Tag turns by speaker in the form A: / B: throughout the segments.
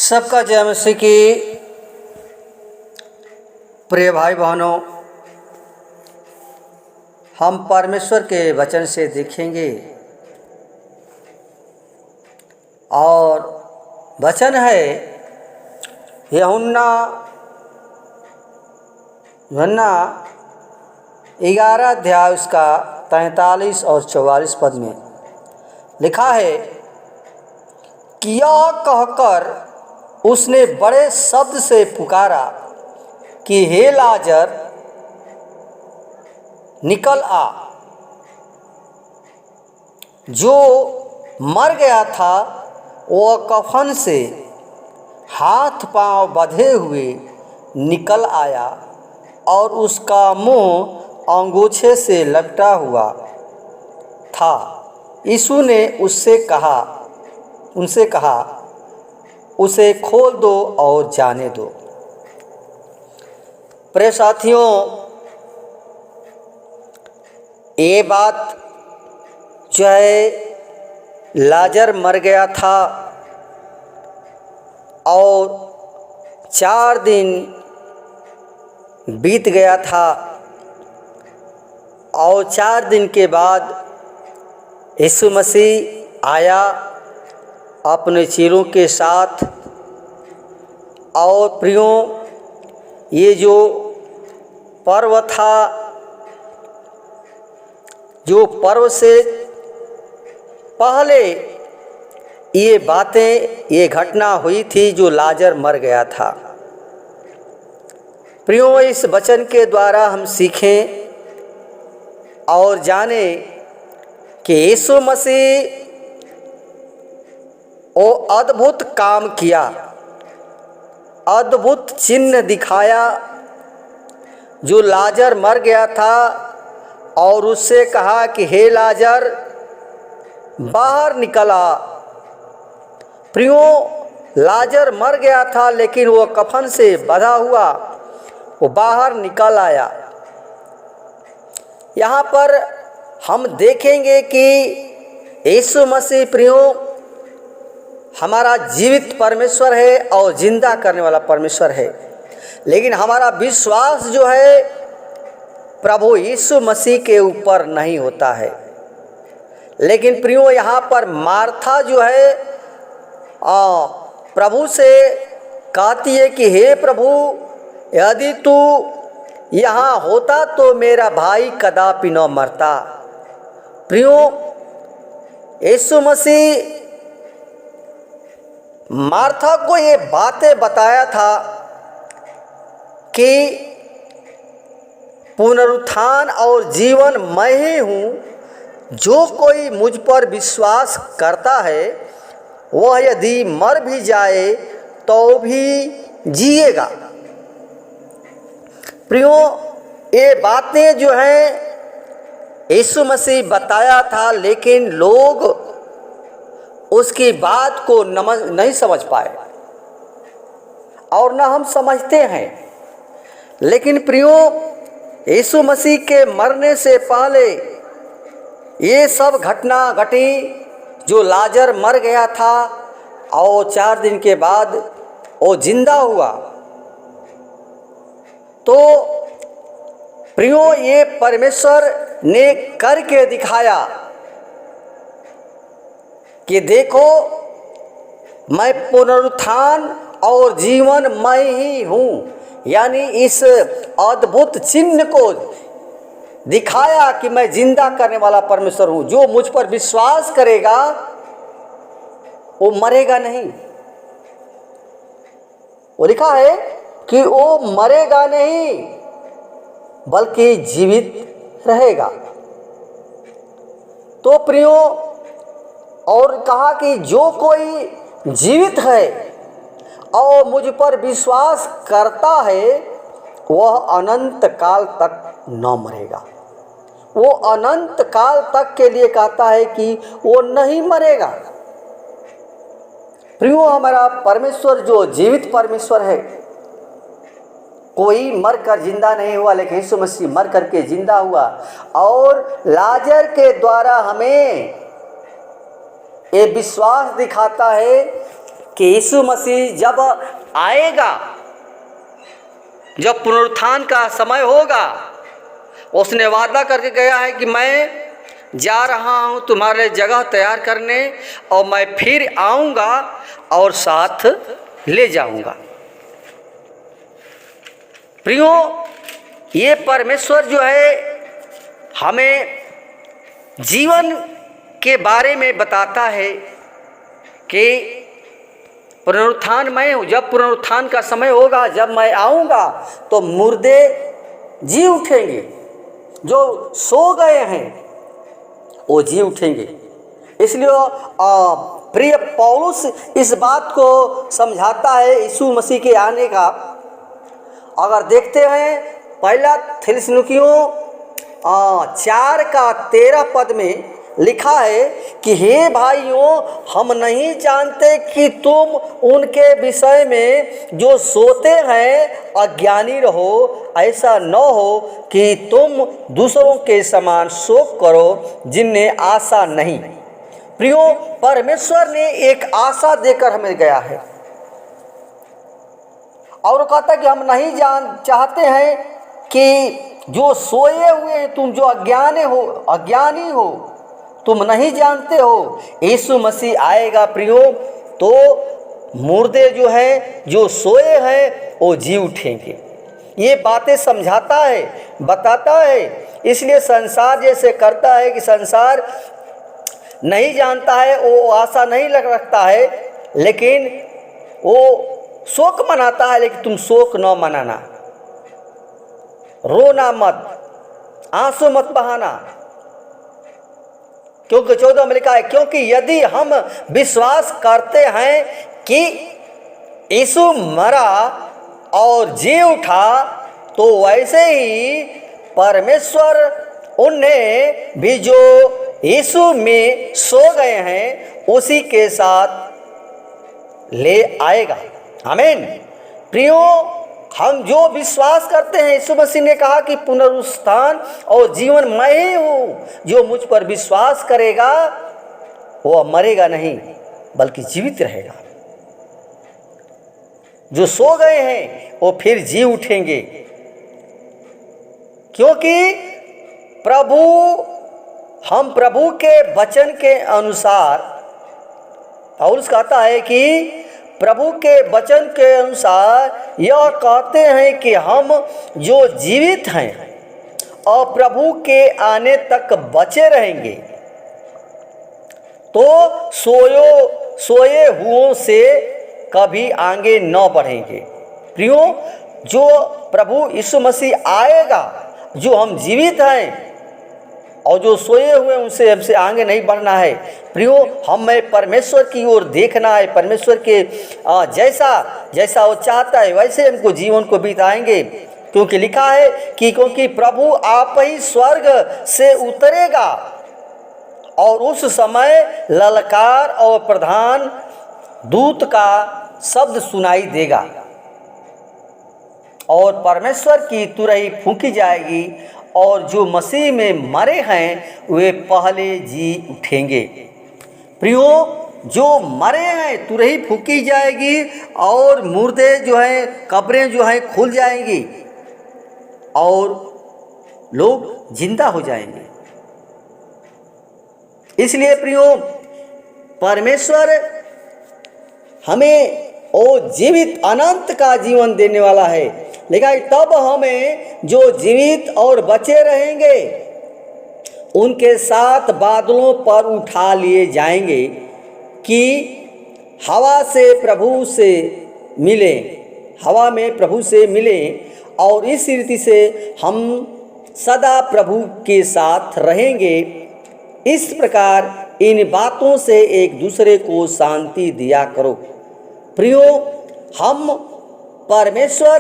A: सबका जय मसीह की। प्रिय भाई बहनों, हम परमेश्वर के वचन से देखेंगे और वचन है यूहन्ना 11 अध्याय उसका 43 और 44 पद में लिखा है कि यह कहकर उसने बड़े शब्द से पुकारा कि हे लाजर निकल आ। जो मर गया था वह कफन से हाथ पांव बंधे हुए निकल आया और उसका मुंह अंगूछे से लपटा हुआ था। यीशु ने उनसे कहा उसे खोल दो और जाने दो। प्रिय साथियों, ये बात जो है लाजर मर गया था और 4 दिन बीत गया था और 4 दिन के बाद यीशु मसीह आया अपने चेलों के साथ। और प्रियों, ये जो पर्व था, जो पर्व से पहले ये बातें, ये घटना हुई थी जो लाजर मर गया था। प्रियों, इस वचन के द्वारा हम सीखें और जाने कि यीशु मसीह वो अद्भुत काम किया, अद्भुत चिन्ह दिखाया। जो लाजर मर गया था और उससे कहा कि हे लाजर बाहर निकल आ। प्रियों, लाजर मर गया था लेकिन वो कफन से बंधा हुआ वो बाहर निकल आया। यहाँ पर हम देखेंगे कि यीशु मसीह प्रियों हमारा जीवित परमेश्वर है और जिंदा करने वाला परमेश्वर है। लेकिन हमारा विश्वास जो है प्रभु यीशु मसीह के ऊपर नहीं होता है। लेकिन प्रियो, यहाँ पर मार्था जो है प्रभु से कहती है कि हे प्रभु, यदि तू यहाँ होता तो मेरा भाई कदापि न मरता। प्रियो, यीशु मसीह मार्था को ये बातें बताया था कि पुनरुत्थान और जीवन मैं ही हूँ। जो कोई मुझ पर विश्वास करता है वह यदि मर भी जाए तो भी जिएगा। प्रियो, ये बातें जो हैं यीशु मसीह बताया था, लेकिन लोग उसकी बात को नहीं समझ पाए और न हम समझते हैं। लेकिन प्रियो, यीशु मसीह के मरने से पहले ये सब घटना घटी। जो लाजर मर गया था और 4 दिन के बाद वो जिंदा हुआ। तो प्रियो, ये परमेश्वर ने करके दिखाया कि देखो, मैं पुनरुत्थान और जीवन मैं ही हूँ। यानी इस अद्भुत चिन्ह को दिखाया कि मैं जिंदा करने वाला परमेश्वर हूँ। जो मुझ पर विश्वास करेगा वो मरेगा नहीं। वो लिखा है कि वो मरेगा नहीं बल्कि जीवित रहेगा। तो प्रियो, और कहा कि जो कोई जीवित है और मुझ पर विश्वास करता है वह अनंत काल तक न मरेगा। वो अनंत काल तक के लिए कहता है कि वो नहीं मरेगा। प्रियो, हमारा परमेश्वर जो जीवित परमेश्वर है, कोई मर कर जिंदा नहीं हुआ, लेकिन यीशु मसीह मर करके जिंदा हुआ। और लाजर के द्वारा हमें ये विश्वास दिखाता है कि यीशु मसीह जब आएगा, जब पुनरुत्थान का समय होगा, उसने वादा करके गया है कि मैं जा रहा हूँ तुम्हारे जगह तैयार करने और मैं फिर आऊँगा और साथ ले जाऊँगा। प्रियो, ये परमेश्वर जो है हमें जीवन के बारे में बताता है कि पुनरुत्थान मैं हूँ। जब पुनरुत्थान का समय होगा, जब मैं आऊँगा तो मुर्दे जी उठेंगे, जो सो गए हैं वो जी उठेंगे। इसलिए प्रिय पौलुस इस बात को समझाता है यीशु मसीह के आने का। अगर देखते हैं पहला थिस्सलुनीकियों 4:13 में लिखा है कि हे भाइयों, हम नहीं जानते कि तुम उनके विषय में जो सोते हैं अज्ञानी रहो, ऐसा न हो कि तुम दूसरों के समान शोक करो जिन्हें आशा नहीं। प्रियो, परमेश्वर ने एक आशा देकर हमें गया है और कहता कि हम नहीं चाहते हैं कि जो सोए हुए हैं, तुम जो अज्ञानी हो, तुम नहीं जानते हो यीशु मसीह आएगा प्रियो तो मुर्दे जो हैं, जो सोए हैं, वो जी उठेंगे। ये बातें समझाता है, बताता है। इसलिए संसार जैसे करता है कि संसार नहीं जानता है, वो आशा नहीं रखता है, लेकिन वो शोक मनाता है। लेकिन तुम शोक न मनाना, रोना मत, आंसू मत बहाना, क्योंकि 14 में लिखा है, क्योंकि यदि हम विश्वास करते हैं कि यीशु मरा और जी उठा, तो वैसे ही परमेश्वर उन्हें भी जो यीशु में सो गए हैं उसी के साथ ले आएगा। आमीन। प्रियो, हम जो विश्वास करते हैं, यीशु मसीह ने कहा कि पुनरुत्थान और जीवन मैं ही हूँ, जो मुझ पर विश्वास करेगा वो मरेगा नहीं बल्कि जीवित रहेगा। जो सो गए हैं वो फिर जी उठेंगे, क्योंकि हम प्रभु के वचन के अनुसार, पौलुस कहता है कि प्रभु के वचन के अनुसार यह कहते हैं कि हम जो जीवित हैं और प्रभु के आने तक बचे रहेंगे, तो सोए हुओं से कभी आगे न बढ़ेंगे। प्रियो, जो प्रभु यीशु मसीह आएगा, जो हम जीवित हैं और जो सोए हुए उनसे हमसे आगे नहीं बढ़ना है। प्रियो, हमें परमेश्वर की ओर देखना है, परमेश्वर के जैसा वो चाहता है वैसे हमको जीवन को बिताएंगे। क्योंकि लिखा है कि क्योंकि प्रभु आप ही स्वर्ग से उतरेगा और उस समय ललकार और प्रधान दूत का शब्द सुनाई देगा और परमेश्वर की तुरही फूंकी जाएगी और जो मसीह में मरे हैं वे पहले जी उठेंगे। प्रियो, जो मरे हैं तुरही फूंकी जाएगी और मुर्दे जो हैं, कब्रें जो हैं खुल जाएंगी और लोग जिंदा हो जाएंगे। इसलिए प्रियो, परमेश्वर हमें वो जीवित अनंत का जीवन देने वाला है। लेकिन तब हमें जो जीवित और बचे रहेंगे उनके साथ बादलों पर उठा लिए जाएंगे कि हवा में प्रभु से मिले और इस रीति से हम सदा प्रभु के साथ रहेंगे। इस प्रकार इन बातों से एक दूसरे को शांति दिया करो। प्रियो, हम परमेश्वर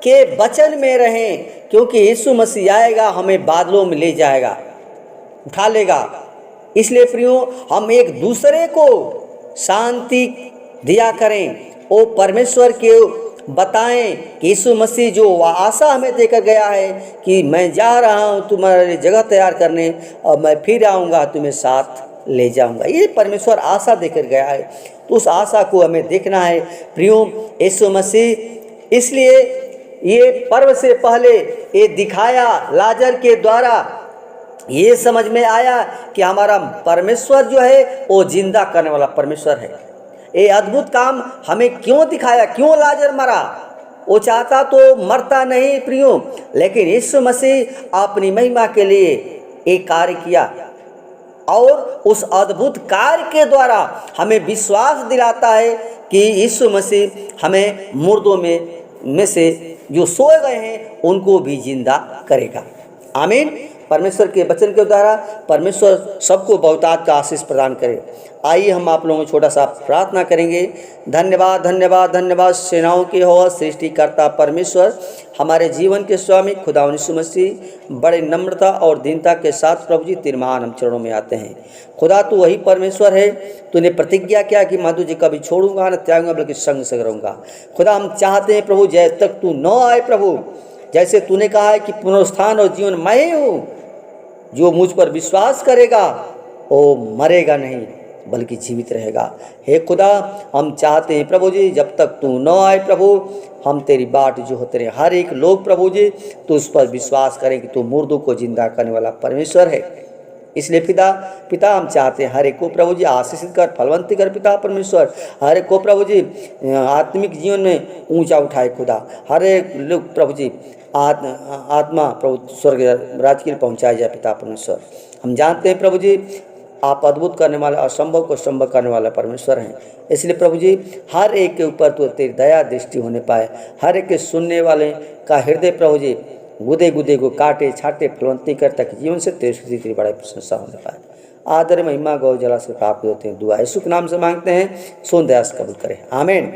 A: के वचन में रहें, क्योंकि यीशु मसीह आएगा, हमें बादलों में ले जाएगा, उठा लेगा। इसलिए प्रियो, हम एक दूसरे को शांति दिया करें, वो परमेश्वर के बताएं कि यीशु मसीह जो आशा हमें देकर गया है कि मैं जा रहा हूँ तुम्हारे जगह तैयार करने और मैं फिर आऊँगा तुम्हें साथ ले जाऊँगा। ये परमेश्वर आशा देकर गया है। तो उस आशा को हमें देखना है प्रियो यीशु मसीह। इसलिए ये पर्व से पहले ये दिखाया लाजर के द्वारा, ये समझ में आया कि हमारा परमेश्वर जो है वो जिंदा करने वाला परमेश्वर है। ये अद्भुत काम हमें क्यों दिखाया, क्यों लाजर मरा? वो चाहता तो मरता नहीं प्रियो, लेकिन यीशु मसीह अपनी महिमा के लिए एक कार्य किया और उस अद्भुत कार्य के द्वारा हमें विश्वास दिलाता है कि यीशु मसीह हमें मुर्दों में से जो सोए गए हैं उनको भी जिंदा करेगा। आमीन। परमेश्वर के वचन के द्वारा परमेश्वर सबको बहुतायत का आशीष प्रदान करे। आइए हम आप लोगों को छोटा सा प्रार्थना करेंगे। धन्यवाद धन्यवाद धन्यवाद सेनाओं के हो सृष्टिकर्ता परमेश्वर, हमारे जीवन के स्वामी खुदा यीशु मसीह, बड़े नम्रता और दीनता के साथ प्रभु जी तेरे महान हम चरणों में आते हैं। खुदा तू वही परमेश्वर है, तूने प्रतिज्ञा किया कि मैं तुझे कभी छोड़ूंगा न त्यागूंगा बल्कि संग संग रहूंगा। खुदा हम चाहते हैं प्रभु जब तक तू न आए प्रभु, जैसे तूने कहा है कि पुनरुत्थान और जीवन मैं ही हूँ, जो मुझ पर विश्वास करेगा वो मरेगा नहीं बल्कि जीवित रहेगा। हे खुदा हम चाहते हैं प्रभु जी जब तक तू न आए प्रभु, हम तेरी बाट जो होते रहे हर एक लोग प्रभु जी तो उस पर विश्वास करें कि तू मुर्दों को जिंदा करने वाला परमेश्वर है। इसलिए पिता हम चाहते हैं हर एक को प्रभु जी आशीषित कर, फलवंती कर पिता परमेश्वर, हर एक को प्रभु जी आत्मिक जीवन में ऊंचा उठाए खुदा, हर एक लोग प्रभु जी आत्मा प्रभु स्वर्ग राज के लिए पहुँचाया जाए पिता परमेश्वर। हम जानते हैं प्रभु जी आप अद्भुत करने वाला, असंभव को संभव करने वाला परमेश्वर हैं। इसलिए प्रभु जी हर एक के ऊपर तो तेरी दया दृष्टि होने पाए, हर एक के सुनने वाले का हृदय प्रभु जी गुदे गुदे को काटे छाटे फलवंती कर तक जीवन से तेरी बड़ी प्रशंसा होने पाए। आदर महिमा गौ जला से प्राप्त होते हैं। दुआ यीशु के नाम से मांगते हैं, सुन दया से कबूल करें। आमीन।